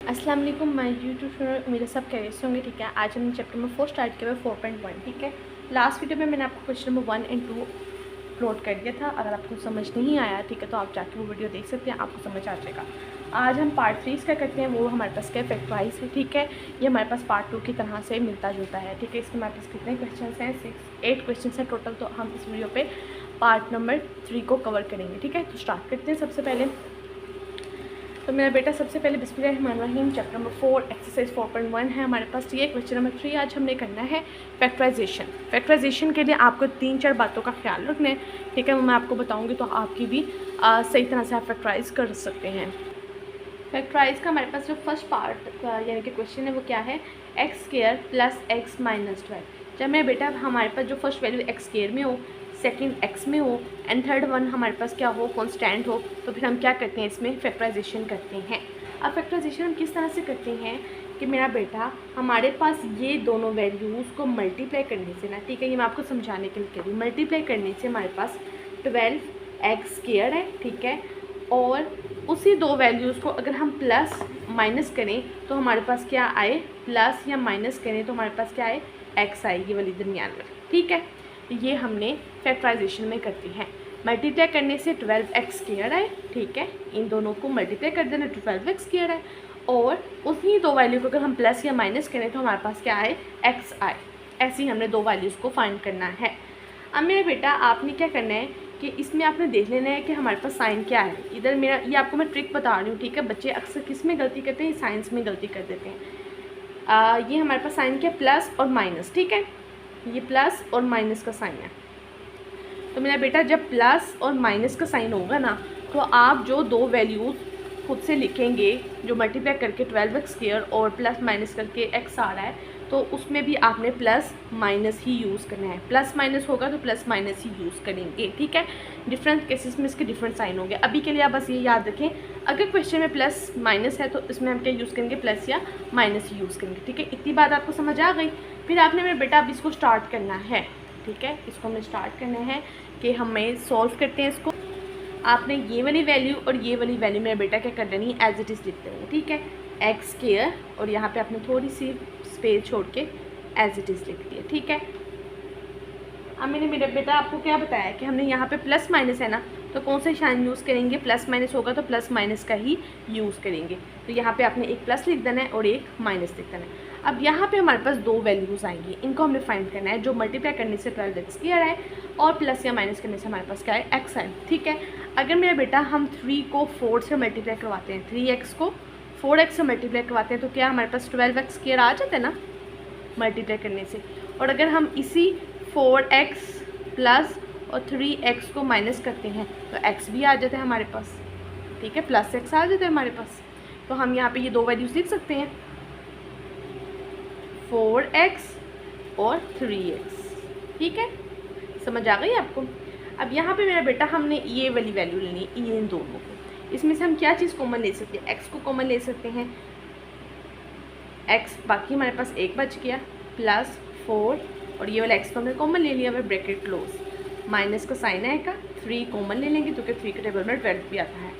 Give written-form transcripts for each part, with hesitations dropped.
अस्सलाम वालेकुम, मैं यूट्यूब चैनल मेरे सब कैसे होंगे। ठीक है, आज हमने चैप्टर नंबर 4 स्टार्ट किया है 4.1। ठीक है, लास्ट वीडियो में मैंने आपको क्वेश्चन नंबर 1 एंड 2 अपलोड कर दिया था। अगर आपको समझ नहीं आया ठीक है तो आप जाके वो वीडियो देख सकते हैं, आपको समझ आ जाएगा। आज हम पार्ट 3 इसका करते हैं, वो हमारे पास क्या फैक्टराइज है। ठीक है, ये हमारे पास पार्ट 2 की तरह से मिलता जुलता है। ठीक है, इसमें हमारे पास कितने क्वेश्चन हैं? 8 क्वेश्चन हैं टोटल। तो हम इस वीडियो पे पार्ट नंबर 3 को कवर करेंगे। ठीक है, तो स्टार्ट करते हैं। सबसे पहले तो मेरा बेटा सबसे पहले बिस्मिल्लाहिर्रहमानिर्रहीम चैप्टर नंबर 4 एक्सरसाइज 4.1 है हमारे पास। ये क्वेश्चन नंबर 3 आज हमने करना है फैक्टराइजेशन। फैक्टराइजेशन के लिए आपको 3-4 बातों का ख्याल रखना है। ठीक है, मैं आपको बताऊंगी तो आपकी भी सही तरह से आप फैक्टराइज कर सकते हैं। फैक्टराइज का हमारे पास जो फर्स्ट पार्ट यानी कि क्वेश्चन है वो क्या है? X square plus x minus 12। जब मेरा बेटा हमारे पास जो फर्स्ट वैल्यू एक्स स्क्वायर में हो, सेकंड एक्स में हो एंड थर्ड वन हमारे पास क्या हो? कांस्टेंट हो, तो फिर हम क्या करते हैं? इसमें फैक्टराइजेशन करते हैं। अब फैक्टराइजेशन हम किस तरह से करते हैं कि मेरा बेटा हमारे पास ये दोनों वैल्यूज़ को मल्टीप्लाई करने से ना, ठीक है, ये मैं आपको समझाने के लिए कह रही हूँ, मल्टीप्लाई करने से हमारे पास 12 एक्स स्क्वायर है। ठीक है, और उसी दो वैल्यूज़ को अगर हम प्लस माइनस करें तो हमारे पास क्या आए? प्लस या माइनस करें तो हमारे पास क्या आए? एक्स आएगी वाली दरमियान में। ठीक है, ये हमने फैक्टराइजेशन में करती हैं। मल्टीप्लाई करने से 12x स्क्वायर आए। ठीक है, इन दोनों को मल्टीप्लाई कर देना 12x स्क्वायर आए, और उसी दो वैल्यू को अगर हम प्लस या माइनस करें तो हमारे पास क्या आए? x आए। ऐसे ही हमने दो वैल्यूज़ को फाइंड करना है। अब मेरे बेटा आपने क्या करना है कि इसमें आपने देख लेना है कि हमारे पास साइन क्या है। इधर मेरा ये आपको मैं ट्रिक बता रही हूँ। ठीक है, बच्चे अक्सर किस में गलती करते हैं? साइंस में गलती कर देते हैं। ये हमारे पास साइन क्या? प्लस और माइनस। ठीक है, ये प्लस और माइनस का साइन है। तो मेरा बेटा जब प्लस और माइनस का साइन होगा ना, तो आप जो दो वैल्यूज़ खुद से लिखेंगे, जो मल्टीप्लाई करके 12x स्क्वायर और प्लस माइनस करके x आ रहा है, तो उसमें भी आपने प्लस माइनस ही यूज़ करना है। प्लस माइनस होगा तो प्लस माइनस ही यूज़ करेंगे। ठीक है, डिफरेंट केसेस में इसके डिफरेंट साइन होंगे। अभी के लिए आप बस ये याद रखें, अगर क्वेश्चन में प्लस माइनस है तो इसमें हम क्या यूज़ करेंगे? प्लस या माइनस ही यूज़ करेंगे। ठीक है, इतनी बात आपको समझ आ गई। फिर आपने मेरे बेटा अब इसको स्टार्ट करना है। ठीक है, इसको हमें स्टार्ट करना है कि हमें सॉल्व करते हैं इसको। आपने ये वाली वैल्यू और ये वाली वैल्यू मेरा बेटा क्या कर देनी? एज इट इज़ लिख देंगे। ठीक है, एक्स स्क्वायर और यहाँ पे आपने थोड़ी सी स्पेस छोड़ के एज इट इज़ लिख दिया। ठीक है, अब मैंने मेरा बेटा आपको क्या बताया कि हमने यहाँ पे प्लस माइनस है ना, तो कौन सा साइन यूज़ करेंगे? प्लस माइनस होगा तो प्लस माइनस का ही यूज़ करेंगे। तो यहाँ पे आपने एक प्लस लिख देना है और एक माइनस लिख देना है। अब यहाँ पे हमारे पास दो वैल्यूज़ आएंगी, इनको हमने फाइंड करना है। जो मल्टीप्लाई करने से 12x स्क्वायर है और प्लस या माइनस करने से हमारे पास क्या है? x है। ठीक है, अगर मेरा बेटा हम 3 को 4 से मल्टीप्लाई करवाते हैं, 3x को 4x से मल्टीप्लाई करवाते हैं, तो क्या हमारे पास 12x स्क्वायर आ जाता है ना मल्टीप्लाई करने से। और अगर हम इसी 4x प्लस और 3x को माइनस करते हैं तो x भी आ जाता है हमारे पास। ठीक है, प्लस x आ जाता है हमारे पास। तो हम यहाँ पे ये दो वैल्यूज़ लिख सकते हैं, 4x और 3x। ठीक है, समझ आ गई आपको? अब यहाँ पे मेरा बेटा हमने ये वाली वैल्यू लेनी है, ये इन दोनों को। इसमें से हम क्या चीज़ कॉमन ले सकते हैं? x को कॉमन ले सकते हैं। x बाकी हमारे पास एक बच गया, प्लस 4 और ये वाला x को हमने कॉमन ले लिया, वह ब्रैकेट क्लोज, माइनस का साइन आएगा, 3 कॉमन ले लेंगे क्योंकि 3 के टेबल में 12 भी आता है।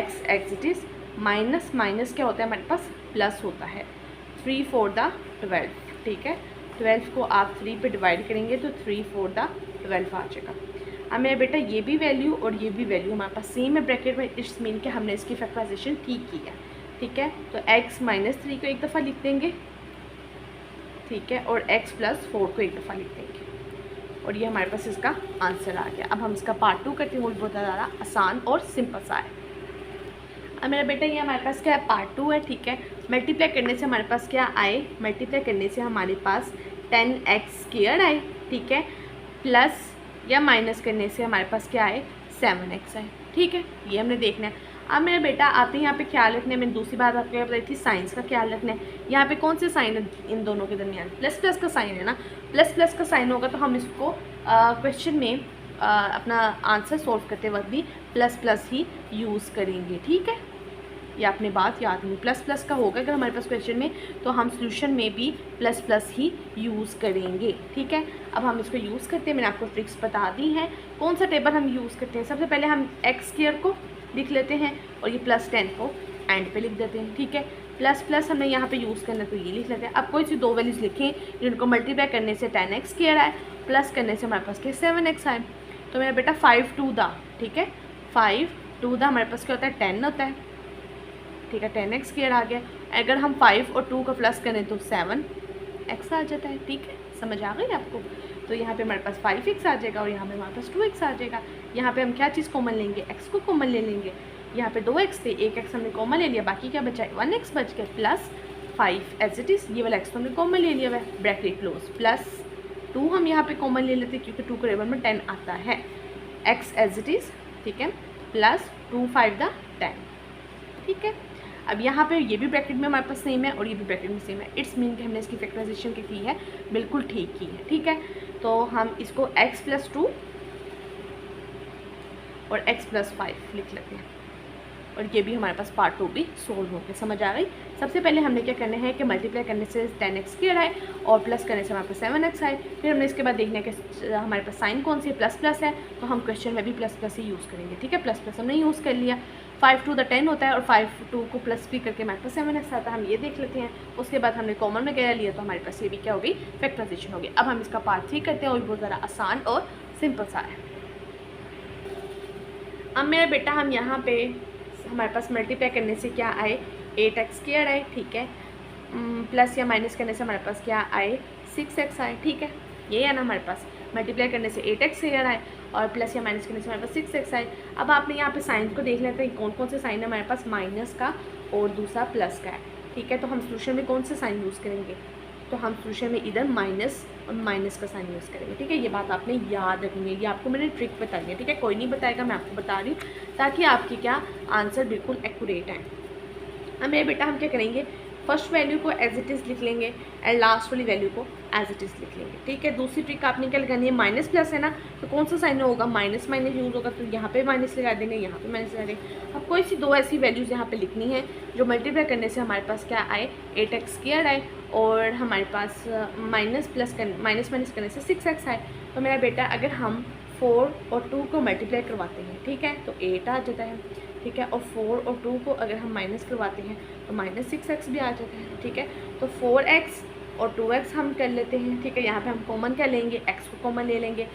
x x it is, minus minus क्या होता है हमारे पास? प्लस होता है। 3 4 द 12। ठीक है, 12 को आप 3 पे डिवाइड करेंगे तो 3 4 द 12 आ जाएगा। अब मेरा बेटा ये भी वैल्यू और ये भी वैल्यू हमारे पास सेम है ब्रैकेट में, इट्स मीन कि हमने इसकी फैक्टराइजेशन ठीक की है। ठीक है, तो x माइनस 3 को एक दफ़ा लिख देंगे। ठीक है, और x प्लस 4 को एक दफ़ा लिख देंगे, और ये हमारे पास इसका आंसर आ गया। अब हम इसका पार्ट 2 करते हैं, वो बहुत ज़्यादा आसान और सिंपल सा है। अब मेरा बेटा ये हमारे पास क्या है? पार्ट 2 है। ठीक है, मल्टीप्लाई करने से हमारे पास क्या आए? मल्टीप्लाई करने से हमारे पास 10x स्क्वायर आए। ठीक है, प्लस या माइनस करने से हमारे पास क्या आए? 7x आए। ठीक है, ये हमने देखना है। अब मेरा बेटा आपने यहाँ पे ख्याल रखना है, मैंने दूसरी बात आपको बताई थी, साइंस का ख्याल रखना है। यहाँ पे कौन से साइन है इन दोनों के दरमियान? प्लस प्लस का साइन है ना, प्लस प्लस का साइन होगा तो हम इसको क्वेश्चन में अपना आंसर सॉल्व करते वक्त भी प्लस प्लस ही यूज़ करेंगे। ठीक है, ये आपने बात याद नहीं, प्लस प्लस का होगा अगर हमारे पास क्वेश्चन में, तो हम सोल्यूशन में भी प्लस प्लस ही यूज़ करेंगे। ठीक है, अब हम इसको यूज़ करते हैं। मैंने आपको ट्रिक्स बता दी हैं। कौन सा टेबल हम यूज़ करते हैं? सबसे पहले हम एक्स स्क्वायर को लिख लेते हैं और ये प्लस 10 को एंड पे लिख देते हैं, ठीक है। प्लस प्लस हमने यहाँ पे यूज़ करना तो ये लिख लेते हैं। अब कोई सी दो वैल्यूज़ लिखें जिनको मल्टीप्लाई करने से 10x स्क्वायर आए, प्लस करने से हमारे पास क्या 7x आए। तो मेरा बेटा 5 2 दा, ठीक है, 5 2 दा हमारे पास क्या होता है 10 होता है, ठीक है, 10x स्क्वायर आ गया। अगर हम 5 और 2 का प्लस करें तो 7x आ जाता है, ठीक है, समझ आ गई आपको। तो यहाँ पे हमारे पास 5x आ जाएगा और यहाँ पे हमारे पास 2x आ जाएगा। यहाँ पे हम क्या चीज़ कॉमन लेंगे, x को कॉमन ले लेंगे। यहाँ पे 2x थे, एक x हमने कॉमन ले लिया, बाकी क्या बचा है 1x बच गया, प्लस 5 एज इट इज़, ये वाला x तो हमने कॉमन ले लिया है, ब्रैकेट क्लोज, प्लस 2 हम यहाँ पे कॉमन ले लेते क्योंकि 2 के टेबल में 10 आता है, x एज इट इज़, ठीक है, प्लस 2 5 द 10, ठीक है। अब यहाँ पे ये भी ब्रैकेट में हमारे पास सेम है और ये भी ब्रैकेट में सेम है, इट्स मीन कि हमने इसकी फैक्टराइजेशन की है, बिल्कुल ठीक की है, ठीक है। तो हम इसको x + 2 और x + 5 लिख लेते हैं और ये भी हमारे पास पार्ट 2 भी सोल्व हो गया, समझ आ गई। सबसे पहले हमने क्या करना है कि मल्टीप्लाई करने से 10x स्क्वायर आए और प्लस करने से हमारे पास 7x आए। फिर हमने इसके बाद देखना है कि हमारे पास साइन कौन सी है, प्लस प्लस है, तो हम क्वेश्चन में भी प्लस प्लस ही यूज़ करेंगे, ठीक है। प्लस प्लस हमने यूज़ कर लिया, 5 2 द 10 होता है और 5 2 को प्लस भी करके हमारे पास 7x आता है, हम ये देख लेते हैं। उसके बाद हमने कॉमन में गया लिया तो हमारे पास ये भी क्या होगी, फैक्टराइजेशन होगी। अब हम इसका पार्ट 3 करते हैं और बहुत ज़्यादा आसान और सिंपल सा है। अब मेरा बेटा हम यहाँ पे हमारे पास मल्टीप्लाई करने से क्या आए 8x स्क्वायर आए, ठीक है, प्लस या माइनस करने से हमारे पास क्या आए 6x आए, ठीक है, ये है ना हमारे पास। मल्टीप्लाई करने से 8x स्क्वायर आए और प्लस या माइनस करने से हमारे पास 6x आए। अब आपने यहाँ पे साइन को देख लेते हैं कौन कौन से साइन है हमारे पास, माइनस का और दूसरा प्लस का है, ठीक है। तो हम सोल्यूशन में कौन से साइन यूज़ करेंगे, तो हम सोल्यूशन में इधर माइनस और माइनस का साइन यूज़ करेंगे, ठीक है। ये बात आपने याद रखनी है, ये आपको मैंने ट्रिक बता दी है, ठीक है, कोई नहीं बताएगा, मैं आपको बता रही हूँ ताकि आपकी क्या आंसर बिल्कुल एक्यूरेट है। अब मेरे बेटा हम क्या करेंगे, फर्स्ट वैल्यू को एज इट इज़ लिख लेंगे एंड लास्ट वाली वैल्यू को एज इट इज़ लिख लेंगे, ठीक है। दूसरी ट्रिक आपने क्या लगानी है, माइनस प्लस है ना, तो कौन सा साइन होगा, माइनस माइनस यूज़ होगा, तो यहाँ पे माइनस लगा देंगे, यहाँ पे माइनस लगा देंगे। अब कोई सी दो ऐसी वैल्यूज़ यहाँ पे लिखनी है जो मल्टीप्लाई करने से हमारे पास क्या आए 8x स्क्वायर आए और हमारे पास माइनस माइनस करने से 6x आए। तो मेरा बेटा अगर हम 4 और 2 को मल्टीप्लाई करवाते हैं, ठीक है, तो 8 आ जाता है, ठीक है, और 4 और 2 को अगर हम माइनस करवाते हैं तो माइनस 6x भी आ जाता है, ठीक है। तो 4x और 2x हम कर लेते हैं, ठीक है। यहाँ पे हम कॉमन क्या लेंगे, x को कॉमन ले लेंगे,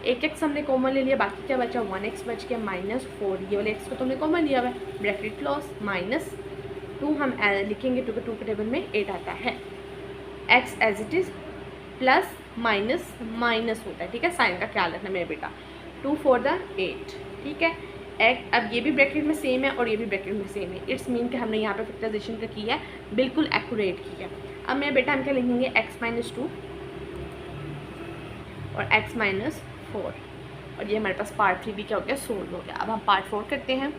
एक x हमने कॉमन ले लिया, बाकी क्या बचा 1x बच गया, -4, ये वाले x को तो हमने कॉमन लिया हुआ है, ब्रैकेट क्लोज, -2 हम लिखेंगे, 2 के टेबल में 8 आता है, x as it is, plus minus minus होता है, ठीक है, साइन का ख्याल रखना मेरे बेटा, 2 4 द 8, ठीक है। अब ये भी ब्रैकेट में सेम है और ये भी ब्रैकेट में सेम है, इट्स मीन कि हमने यहाँ पे फैक्टराइजेशन का किया है, बिल्कुल एक्यूरेट किया। अब मेरे बेटा हम क्या लिखेंगे, x - 2 और x - 4 और ये हमारे पास पार्ट 3 भी क्या हो गया, सोल्व हो गया। अब हम पार्ट 4 करते हैं।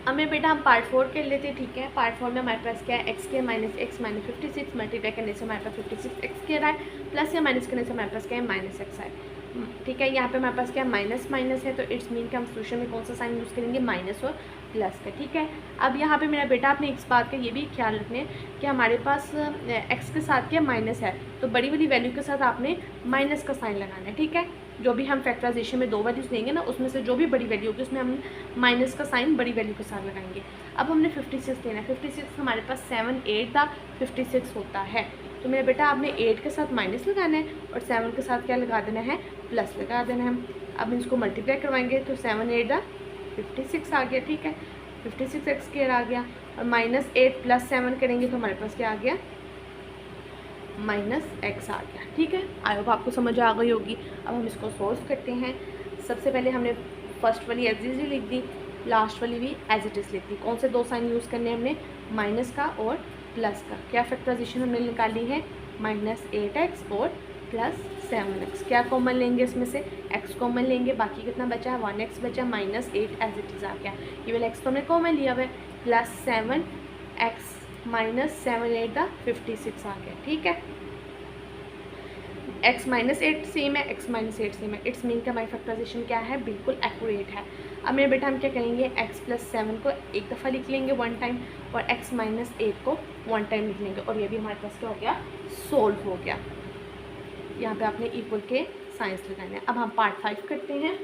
अब मेरे बेटा हम पार्ट 4 कर लेते हैं, ठीक है। पार्ट 4 में हमारे पास क्या है, x - x - 56 मल्टीप्लाई करने से हमारे पास 56x स्क्वायर आए, प्लस या माइनस करने से हमारे पास क्या है -x आए, ठीक है। यहाँ पे हमारे पास क्या माइनस माइनस है, तो इट्स मीन कि हम सोल्यूशन में कौन सा साइन यूज़ करेंगे, माइनस और प्लस का, ठीक है। अब यहाँ पे मेरा बेटा आपने इस बात का ये भी ख्याल रखने कि हमारे पास x के साथ क्या माइनस है, तो बड़ी वाली वैल्यू के साथ आपने माइनस का साइन लगाना है, ठीक है। जो भी हम फैक्टराइजेशन में दो वैल्यूज़ लेंगे ना, उसमें से जो भी बड़ी वैल्यू होगी उसमें हम माइनस का साइन बड़ी वैल्यू के साथ लगाएंगे। अब हमने 56 लेना है, 56 हमारे पास 7 8 था, 56 होता है, तो मेरे बेटा आपने 8 के साथ माइनस लगाना है और 7 के साथ क्या लगा देना है, प्लस लगा देना है। अब इसको मल्टीप्लाई करवाएंगे तो 7 8 56 आ गया, ठीक है, 56x स्क्वायर आ गया और -8 + 7 करेंगे तो हमारे पास क्या आ गया, -x आ गया, ठीक है। आई होप आपको समझ आ गई होगी। अब हम इसको सोल्व करते हैं। सबसे पहले हमने फर्स्ट वाली एज इट इज़ लिख दी, लास्ट वाली भी एज इट इज़ लिख दी। कौन से दो साइन यूज़ करने हैं हमने, माइनस का और प्लस का। क्या फैक्टराइजेशन हमने निकाली है, -8x और +7x। क्या कॉमन लेंगे इसमें से, x कॉमन लेंगे, बाकी कितना बचा, 1x बचा, -8 एज इट इज़ आ गया, ये वाला x तो हमने कॉमन लिया हुआ है, +7x - 7 8 56 आ गया, ठीक है। x - 8 सेम है, x - 8 सेम है, इट्स मीन का हमारी फैक्टराइजेशन क्या है, बिल्कुल एक्यूरेट है। अब मेरे बेटा हम क्या करेंगे, x + 7 को एक दफ़ा लिख लेंगे 1 टाइम और x - 8 को 1 टाइम लिख लेंगे और ये भी हमारे पास क्या हो गया, सोल्व हो गया। यहाँ पे आपने इक्वल के साइंस लगाने हैं। अब हम पार्ट 5 करते हैं।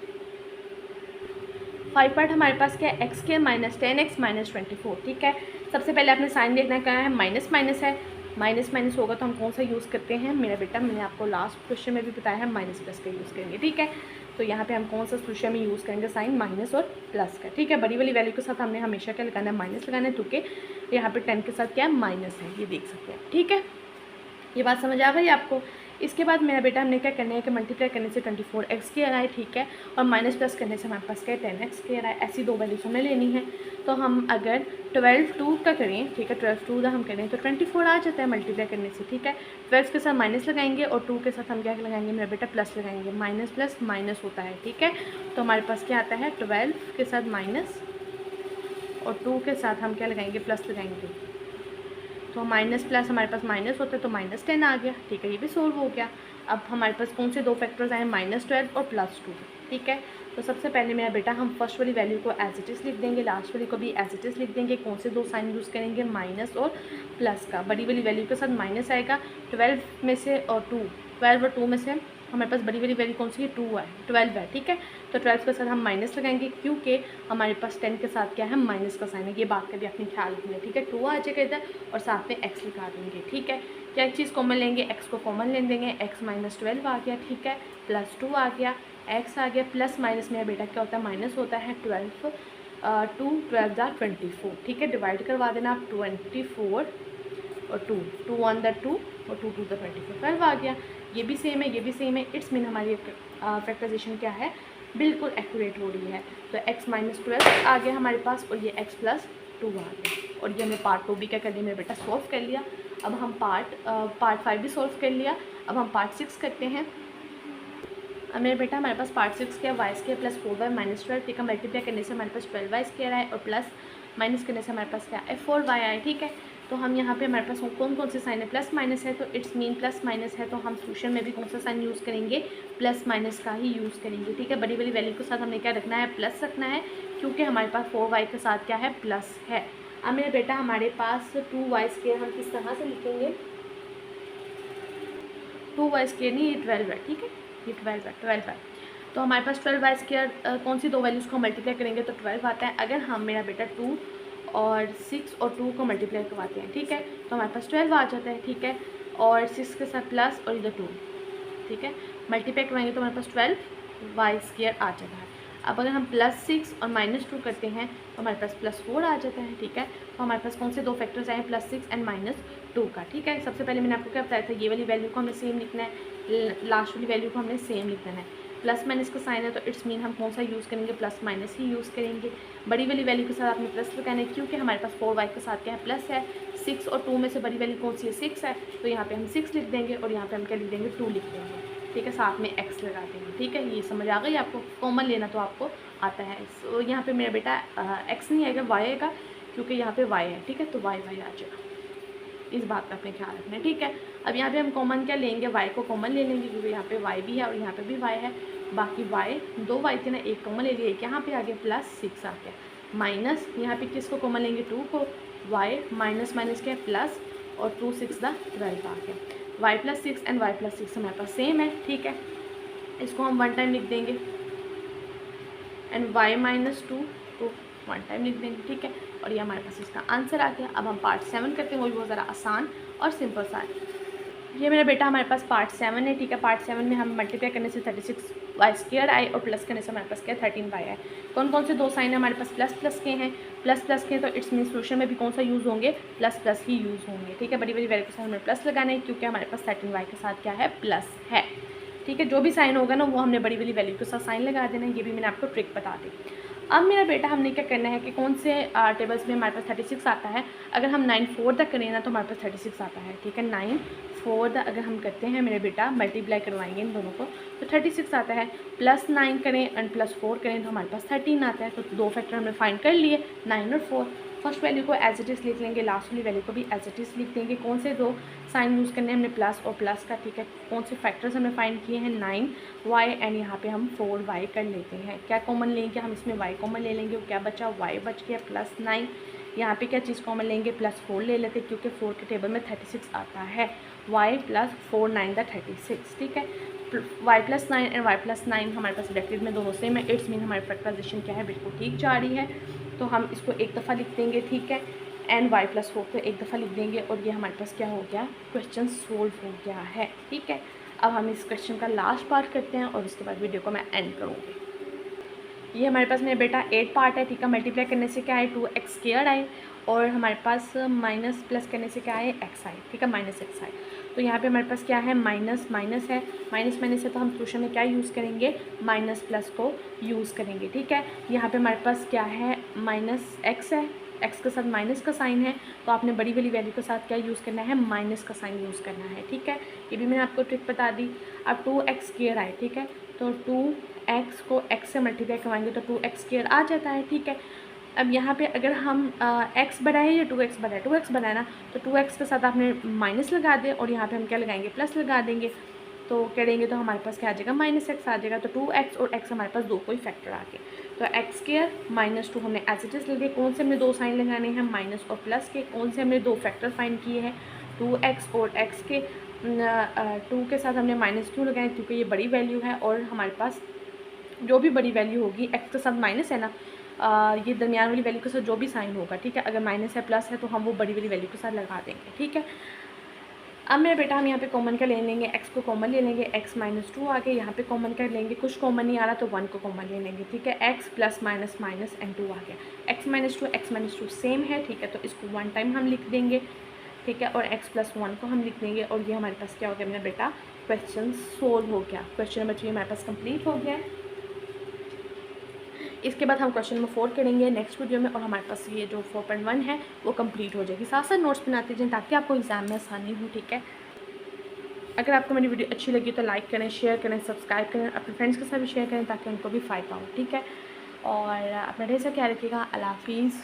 5 पार्ट हमारे पास क्या है, x square minus 10x minus 24, ठीक है। सबसे पहले आपने साइन देखना क्या है, माइनस माइनस है, माइनस माइनस होगा तो हम कौन सा यूज़ करते हैं मेरा बेटा, मैंने आपको लास्ट क्वेश्चन में भी बताया है माइनस प्लस का यूज़ करेंगे, ठीक है। तो यहाँ पे हम कौन सा सोल्यूशन में यूज़ करेंगे, साइन माइनस और प्लस का, ठीक है। बड़ी वाली वैल्यू के साथ हमने हमेशा क्या लगाना है, माइनस लगाना है, क्योंकि यहाँ पे 10 के साथ क्या है, माइनस है, ये देख सकते हैं, ठीक है। ये बात समझ आ गई आपको। इसके बाद मेरा बेटा हमने क्या करना है कि मल्टीप्लाई करने से 24x के आए, ठीक है, और माइनस प्लस करने से हमारे पास क्या है 10x के आए। ऐसी दो वैल्यूज हमें लेनी है। तो हम अगर 12 2 का करें, ठीक है, 12 2 का हम करें तो 24 आ जाता है मल्टीप्लाई करने से, ठीक है। 12 के साथ माइनस लगाएंगे और 2 के साथ हम क्या लगाएंगे मेरा बेटा, प्लस लगाएंगे, माइनस प्लस माइनस होता है, ठीक है। तो हमारे पास क्या आता है, 12 के साथ माइनस और 2 के साथ हम क्या लगाएंगे, प्लस लगाएंगे। तो माइनस प्लस हमारे पास माइनस होता है तो माइनस 10 आ गया, ठीक है, ये भी सोल्व हो गया। अब हमारे पास कौन से दो फैक्टर्स आए, -12 और +2, ठीक है। तो सबसे पहले मेरा बेटा हम फर्स्ट वाली वैल्यू को एज इट इज़ लिख देंगे, लास्ट वाली को भी एज इट इज़ लिख देंगे। कौन से दो साइन यूज़ करेंगे, माइनस और प्लस का। बड़ी वाली वैल्यू के साथ माइनस आएगा, 12 में से और 12 और 2 में से हमारे पास बड़ी वाली वैल्यू कौन सी है, 12 है, ठीक है। तो 12 के साथ हम माइनस लगाएंगे, क्योंकि हमारे पास 10 के साथ क्या है, माइनस का साइन है। ये बात का भी अपनी ख्याल रखना है, ठीक है। 2 आ जाएगा इधर और साथ में x लिखा देंगे, ठीक है। क्या एक चीज़ कॉमन लेंगे, x को कॉमन ले देंगे, x माइनस 12 आ गया, ठीक है, +2 आ गया, x आ गया, प्लस माइनस मेरा बेटा क्या होता है, माइनस होता है। 12 2 12 दा 24, ठीक है। डिवाइड करवा देना आप, 24 और 2 1 दा 2 और 2 2 दा 24, 12 आ गया। ये भी सेम है, ये भी सेम है। इट्स मीन हमारी फैक्टराइजेशन क्या है, बिल्कुल एक्यूरेट हो रही है। तो x माइनस 12 आ गया हमारे पास और ये x प्लस 2 आ गया। और ये हमने पार्ट 2 भी क्या कर लिया मेरा बेटा, सॉल्व कर लिया। अब हम पार्ट 5 भी सॉल्व कर लिया। अब हम पार्ट 6 करते हैं। अब मेरे बेटा हमारे पास पार्ट 6 क्या, Y square plus 4y minus 12, ठीक है। मल्टीप्लाई करने से हमारे पास 12y स्क्वायर आए और प्लस माइनस करने से हमारे पास क्या है, 4y आए, ठीक है। तो हम यहाँ पे हमारे पास कौन कौन से साइन है, प्लस माइनस है, तो इट्स मीन प्लस माइनस है। तो हम सोल्यूशन में भी कौन सा साइन यूज़ करेंगे, प्लस माइनस का ही यूज़ करेंगे, ठीक है। बड़ी बड़ी वैल्यू के साथ हमने क्या रखना है, प्लस रखना है, क्योंकि हमारे पास 4y के साथ क्या है, प्लस है। अब मेरे बेटा हमारे पास 2y स्क्वायर हम किस तरह से लिखेंगे, 2y स्क्वायर नहीं, ये 12 है, ठीक है, ये 12 है। तो हमारे पास 12y स्क्वायर कौन सी दो वैल्यूज़ को मल्टीप्लाई करेंगे तो 12 आता है। अगर हम मेरा बेटा 2 और 6 और 2 को मल्टीप्लाई करवाते हैं, ठीक है, तो हमारे पास 12 आ जाता है, ठीक है। और 6 के साथ प्लस और इधर 2, ठीक है, मल्टीप्लाई करवाएंगे तो हमारे पास 12y स्क्वायर आ जाता है। अब अगर हम +6 और -2 करते हैं तो हमारे पास +4 आ जाता है, ठीक है। तो हमारे पास कौन से दो फैक्टर्स आए, +6 एंड -2 का, ठीक है। सबसे पहले मैंने आपको क्या बताया था, ये वाली वैल्यू को हमें सेम लिखना है, लास्ट वाली वैल्यू को हमने सेम लिखना है। प्लस माइनस का साइन है तो इट्स मीन हम कौन सा यूज़ करेंगे, प्लस माइनस ही यूज़ करेंगे। बड़ी वाली वैल्यू के साथ आपने प्लस लगाना है, क्योंकि हमारे पास 4y के साथ क्या है, प्लस है। 6 और 2 में से बड़ी वैल्यू कौन सी है, 6 है, तो यहाँ पे हम 6 लिख देंगे और यहाँ पे हम क्या लिख देंगे, 2 लिख देंगे, ठीक है। साथ में x लगा देंगे, ठीक है। ये समझ आ गई आपको, कॉमन लेना तो आपको आता है। तो यहाँ पे मेरा बेटा x नहीं आएगा, y आएगा, क्योंकि यहाँ पे y है, ठीक है। तो y आ जाएगा, इस बात का अपने ख्याल रखना है, ठीक है। अब यहाँ पे हम कॉमन क्या लेंगे, y को कॉमन ले लेंगे, क्योंकि यहाँ पे y भी है और यहाँ पे भी y है। बाकी y, दो y थे ना, एक कॉमन ले लिया, एक यहाँ पे आ गया, +6 आ गया, माइनस यहाँ पे किसको कॉमन लेंगे, 2 को, y माइनस माइनस क्या है, प्लस, और 2 6 दा 12 आ गया। y + 6 एंड y + 6 हमारे पास सेम है, ठीक है। इसको हम 1 टाइम लिख देंगे एंड y - 2 को 1 टाइम लिख देंगे, ठीक है। और ये हमारे पास इसका आंसर आ गया। अब हम पार्ट 7 करते हैं, वो भी बहुत ज़्यादा आसान और सिंपल सा है। ये मेरा बेटा हमारे पास पार्ट 7 है, ठीक है। पार्ट 7 में हम मल्टीप्लाई करने से 36y स्क्वायर आए और प्लस करने से हमारे पास क्या 13y आए। कौन कौन से दो साइन है हमारे पास, प्लस प्लस के हैं, प्लस प्लस के हैं, तो इट्स मीन सोल्यूशन में भी कौन सा यूज़ होंगे, प्लस प्लस ही यूज़ होंगे, ठीक है। बड़ी बड़ी वैल्यू के साथ हमें प्लस लगाना है, क्योंकि हमारे पास 13y के साथ क्या है, प्लस है, ठीक है। जो भी साइन होगा ना वो हमने बड़ी वाली वैल्यू के साथ साइन लगा देना है। ये भी मैंने आपको ट्रिक बता दी। अब मेरा बेटा हमने क्या करना है कि कौन से टेबल्स में हमारे पास 36 आता है। अगर हम 9 4 तक करें ना तो हमारे पास 36 आता है, ठीक है। 9 4 अगर हम करते हैं मेरे बेटा, मल्टीप्लाई करवाएंगे इन दोनों को तो 36 आता है। +9 करें एंड +4 करें तो हमारे पास 13 आता है। तो दो फैक्टर हमने फाइंड कर लिए, 9 और 4। फर्स्ट वैल्यू को एज इट इज़ लिख लेंगे, लास्ट वाली वैल्यू को भी एज इट इज़ लिख देंगे। कौन से दो साइन यूज़ करने हैं हमने, प्लस और प्लस का, ठीक है। कौन से फैक्टर्स हमने फाइंड किए हैं, 9y एंड यहाँ पे हम 4y कर लेते हैं। क्या कॉमन लेंगे हम इसमें, y कॉमन ले लेंगे, क्या बचा, y बच गया, +9। यहाँ पे क्या चीज़ कॉमन लेंगे, +4 ले लेते क्योंकि 4 के टेबल में 36 आता है। y + 4 9 द 36, ठीक है। y + 9 एंड y + 9 हमारे पास ब्रैकेट में दोनों सेम है, इट्स मीन हमारी फैक्टराइजेशन क्या है, बिल्कुल ठीक जा रही है। तो हम इसको एक दफ़ा लिख देंगे, ठीक है, एंड y + 4 को एक दफ़ा लिख देंगे और ये हमारे पास क्या हो गया, क्वेश्चन सोल्व हो गया है, ठीक है। अब हम इस क्वेश्चन का लास्ट पार्ट करते हैं और उसके बाद वीडियो को मैं एंड करूँगी। ये हमारे पास मेरे बेटा 8 पार्ट है, ठीक है। मल्टीप्लाई करने से क्या है, 2x² आए और हमारे पास माइनस प्लस करने से क्या है, x आए, ठीक है, -x आए। तो यहाँ पे हमारे पास क्या है, माइनस माइनस है, माइनस माइनस है, तो हम क्वेश्चन में क्या यूज़ करेंगे, माइनस प्लस को यूज़ करेंगे, ठीक है। यहाँ पे हमारे पास क्या है, -x है, x के साथ माइनस का साइन है, तो आपने बड़ी वाली वैल्यू के साथ क्या यूज़ करना है, माइनस का साइन यूज़ करना है, ठीक है। ये भी मैंने आपको ट्रिक बता दी। अब 2x² आए, ठीक है, तो 2x को x से मल्टीप्लाई करवाएंगे तो 2x² आ जाता है, ठीक है। अब यहाँ पे अगर हम x बढ़ाएं या 2x बढ़ाएं, 2x बढ़ाए ना, तो 2x के साथ आपने माइनस लगा दें और यहाँ पे हम क्या लगाएंगे, प्लस लगा देंगे। तो करेंगे तो हमारे पास क्या आ जाएगा, -x आ जाएगा। तो 2x और x हमारे पास दो कोई फैक्टर आ गए, तो x² -2 हमने एज इट इज़ लगे। कौन से हमने दो साइन लगाने हैं, माइनस और प्लस के। कौन से हमने दो फैक्टर फाइंड किए हैं, 2x और x के। 2 के साथ हमने माइनस क्यों लगाए, क्योंकि ये बड़ी वैल्यू है और हमारे पास जो भी बड़ी वैल्यू होगी, x के साथ माइनस है ना, ये दरमियान वाली वैल्यू के साथ जो भी साइन होगा, ठीक है, अगर माइनस है प्लस है तो हम वो बड़ी वाली वैल्यू के साथ लगा देंगे, ठीक है। अब मेरा बेटा हम यहाँ पे कॉमन का ले लेंगे, x को कॉमन ले लेंगे, x -2 आगे यहाँ पे कॉमन कर लेंगे, कुछ कॉमन नहीं आ रहा तो 1 को कॉमन ले लेंगे, ठीक है। x + माइनस एंड 2 आ गया, x -2 सेम है, ठीक है, तो इसको 1 टाइम हम लिख देंगे, ठीक है, और x + 1 को हम लिख देंगे और ये हमारे पास क्या हो गया मेरा बेटा, क्वेश्चन सोल्व हो गया। क्वेश्चन नंबर 3 हमारे पास कंप्लीट हो गया। इसके बाद हम क्वेश्चन नंबर 4 करेंगे नेक्स्ट वीडियो में और हमारे पास ये जो 4.1 है वो कंप्लीट हो जाएगी। साथ साथ नोट्स बनाते जाएं ताकि आपको एग्जाम में आसानी हो, ठीक है। अगर आपको मेरी वीडियो अच्छी लगी तो लाइक करें, शेयर करें, सब्सक्राइब करें, अपने फ्रेंड्स के साथ भी शेयर करें ताकि उनको भी फ़ायदा हो, ठीक है। और अपना ढेर सारा ख्याल रखिएगा। अल्लाह हाफिज़।